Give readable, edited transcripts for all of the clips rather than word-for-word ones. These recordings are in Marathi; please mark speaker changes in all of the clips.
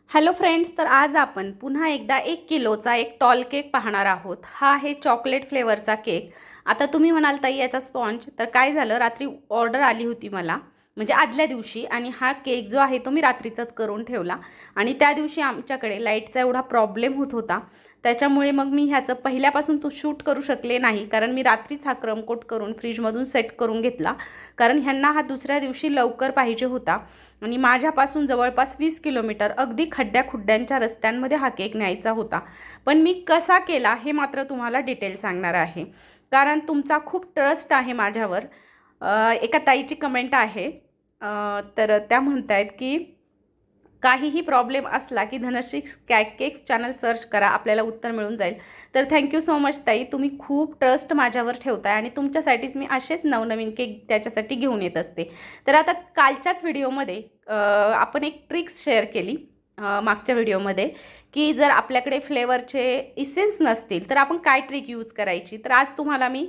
Speaker 1: हॅलो फ्रेंड्स, तर आज आपण पुन्हा एकदा 1 किलोचा एक टॉल केक पाहणार आहोत। हा आहे चॉकलेट फ्लेवरचा केक। आता तुम्ही म्हणाल ताई याचा स्पॉन्ज, तर काय झालं, रात्री ऑर्डर आली होती मला, म्हणजे आदल्या दिवशी, आणि हा केक जो आहे तो मी रात्रीचाच करून ठेवला। आणि त्या दिवशी आमच्याकडे लाईटचा एवढा प्रॉब्लेम होत होता, त्याच्यामुळे मग मी ह्याचं पहिल्यापासून तो शूट करू शकले नाही, कारण मी रात्रीच हा क्रमकोट करून फ्रीजमधून सेट करून घेतला, कारण ह्यांना हा दुसऱ्या दिवशी लवकर पाहिजे होता। आणि माझ्यापासून जवळपास 20 किलोमीटर अगदी खड्ड्या-खुड्ड्यांच्या रस्त्यांमध्ये हा केक न्यायचा होता। पण मी कसा केला हे मात्र तुम्हाला डिटेल सांगणार आहे, कारण तुमचा खूप ट्रस्ट आहे माझ्यावर। एका ताईची कमेंट आहे, तर त्या म्हणतायत की काहीही प्रॉब्लेम असला की धनश्री केक्स चॅनल सर्च करा, आपल्याला उत्तर मिळून जाईल। तर थँक्यू सो मच ताई, तुम्ही खूप ट्रस्ट माझ्यावर ठेवताय आणि तुमच्यासाठीच मी असेच नवनवीन केक त्याच्यासाठी घेऊन येत असते। तर आता कालच्याच व्हिडिओमध्ये आपण एक ट्रिक्स शेअर केली मागच्या व्हिडिओमध्ये, की जर आपल्याकडे फ्लेवरचे इसेन्स नसतील तर आपण काय ट्रिक यूज करायची। तर आज तुम्हाला मी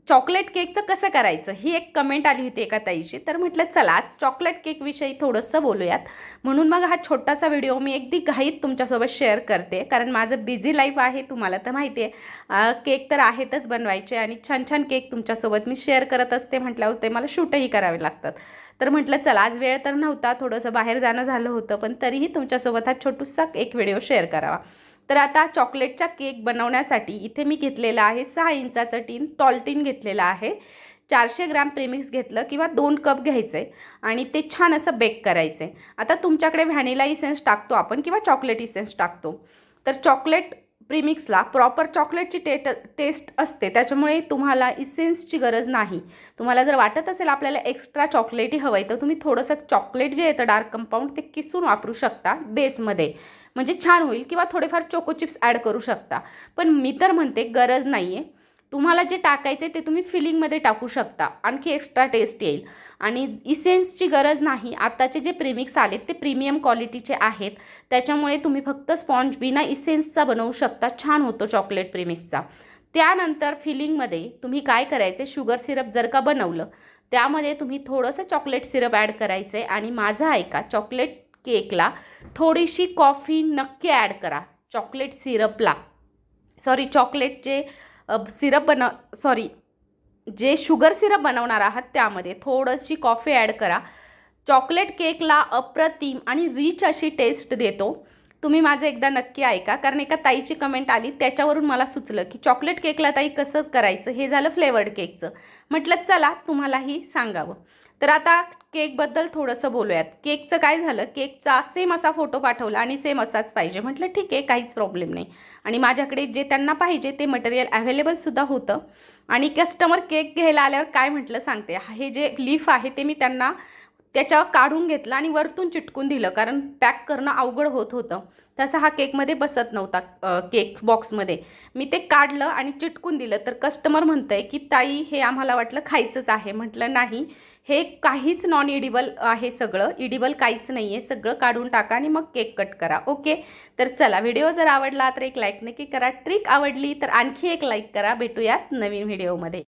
Speaker 1: चॉकलेट केकचं कसं करायचं ही एक कमेंट आली होती एका ताईची, तर म्हटलं चला आज चॉकलेट केकविषयी थोडंसं बोलूयात। म्हणून मग हा छोटासा व्हिडिओ मी अगदी घाईत तुमच्यासोबत शेअर करते, कारण माझं बिझी लाईफ आहे, तुम्हाला तर माहिती आहे। केक तर आहेतच बनवायचे आणि छान छान केक तुमच्यासोबत मी शेअर करत असते, म्हटल्यावर ते मला शूटही करावे लागतात। तर म्हटलं चला आज वेळ तर नव्हता, थोडंसं बाहेर जाणं झालं होतं, पण तरीही तुमच्यासोबत हा छोटूसा एक व्हिडिओ शेअर करावा। तर आता चॉकलेटचा केक बनवण्यासाठी इथे मी घेतलेला आहे 6 इंचाचा टीन, टॉल टीन घेतलेला आहे। 400 ग्रॅम प्रेमिक्स घेतलं किंवा 2 कप घ्यायचे आणि ते छान असं बेक करायचे। आता तुमच्याकडे व्हॅनिला इसेन्स टाकतो आपण किंवा चॉकलेट इसेन्स टाकतो, तर चॉकलेट प्रीमिक्सला प्रॉपर चॉकलेटची टेस्ट असते, त्याच्यामुळे तुम्हाला इसेन्सची गरज नाही। तुम्हाला जर वाटत असेल आपल्याला एक्स्ट्रा चॉकलेटी हवं आहे, तर तुम्ही थोडंसं चॉकलेट जे येतं डार्क कंपाऊंड ते किसून वापरू शकता बेसमध्ये, म्हणजे छान होईल, किंवा थोडेफार चोको चिप्स ॲड करू शकता। पण मी तर म्हणते गरज नाही आहे, तुम्हाला जे टाकायचे ते तुम्ही फिलिंगमध्ये टाकू शकता, आणखी एक्स्ट्रा टेस्ट येईल। आणि इसेन्सची गरज नाही, आताचे जे प्रीमिक्स आलेत ते प्रीमियम क्वालिटीचे आहेत, त्याच्यामुळे तुम्ही फक्त स्पॉन्ज बिना इसेन्सचा बनवू शकता, छान होतो चॉकलेट प्रीमिक्सचा। त्यानंतर फिलिंगमध्ये तुम्ही काय करायचे, शुगर सिरप जर का बनवलं त्यामध्ये तुम्ही थोडंसं चॉकलेट सिरप ॲड करायचं आहे। आणि माझं ऐका, चॉकलेट केकला थोडीशी कॉफी नक्की ॲड करा चॉकलेट सिरपला, सॉरी चॉकलेट जे जे शुगर सिरप बनवणार आहात त्यामध्ये थोडीशी कॉफी ॲड करा। चॉकलेट केकला अप्रतिम आणि रिच अशी टेस्ट देतो। तुम्ही माझं एकदा नक्की ऐका, कारण एका ताईची कमेंट आली, त्याच्यावरून मला सुचलं की चॉकलेट केकला ताई कसं करायचं। हे झालं फ्लेवर्ड केकचं, म्हटलं चला तुम्हालाही सांगावं। तर आता केकबद्दल थोडंसं बोलूयात। केकचं काय झालं, केकचा सेम असा फोटो पाठवला आणि सेम असाच पाहिजे, म्हटलं ठीक आहे काहीच प्रॉब्लेम नाही। आणि माझ्याकडे जे त्यांना पाहिजे ते मटेरियल अवेलेबलसुद्धा होतं। आणि कस्टमर केक घ्यायला आल्यावर काय म्हटलं सांगते, हे जे लीफ आहे ते मी त्यांना त्याच्यावर काढून घेतलं आणि वरतून चिटकून दिलं, कारण पॅक करणं अवघड होत होतं, तसा हा केकमध्ये बसत नव्हता। केक बॉक्समध्ये मी ते काढलं आणि चिटकून दिलं, तर कस्टमर म्हणतंय की ताई हे आम्हाला वाटलं खायचंच आहे। म्हटलं नाही, हे काहीच नॉन इडिबल आहे, सगळं इडिबल काहीच नाही आहे, सगळं काढून टाका आणि मग केक कट करा, ओके। तर चला, व्हिडिओ जर आवडला तर एक लाईक नक्की करा, ट्रिक आवडली तर आणखी एक लाईक करा। भेटूयात नवीन व्हिडिओमध्ये।